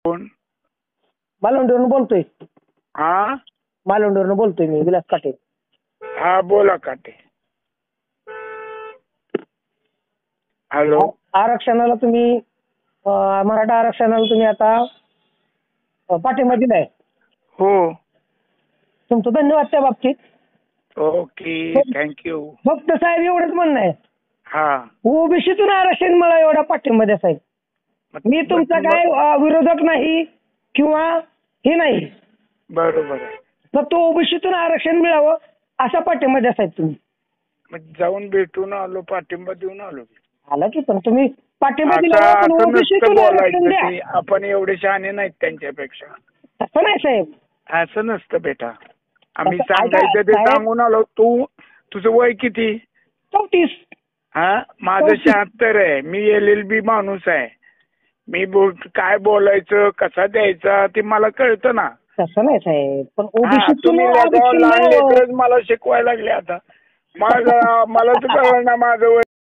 कोण? मालवणवरून बोलतोय. हा मालवणवरून बोलतोय मी, विलास काटे. हा बोला काटे. हॅलो. आरक्षणाला तुम्ही मराठा आरक्षणाला तुम्ही आता पाठिंबा दिलाय. हो. तुमचं धन्यवाद त्या बाबतीत. Okay, thank you. फक्त साहेब एवढंच म्हणणं आहे, हा ओबीसीतून आरक्षण मला एवढा पाठिंबा द्या साहेब. मी तुमचा काय विरोधक नाही किंवा हे नाही. बरोबर आहे. फक्त ओबीसीतून आरक्षण मिळावं असा पाठिंबा द्या साहेब तुम्ही. मग जाऊन भेटून आलो, पाठिंबा देऊन आलो. आला की पण तुम्ही पाठिंबा दिला पण असं नसतं ओबीसीतून आरक्षण द्या. बोलायचं. आपण एवढे शहाणे नाहीत त्यांच्यापेक्षा. तसं नाही साहेब, असं नसतं बेटा. आम्ही ऐका सांगायचं ते साहेब. सांगून आलो. तुझं वय किती? 34. हा माझं 76 आहे. मी LLB माणूस आहे. मी काय बोलायचं, कसा द्यायचा ते मला कळतं ना. तसं नाही साहेब, पण तुम्ही ओबीसीतून लहान लेकरच मला शिकवायला लागले आता. मला तर कळलं ना माझं वय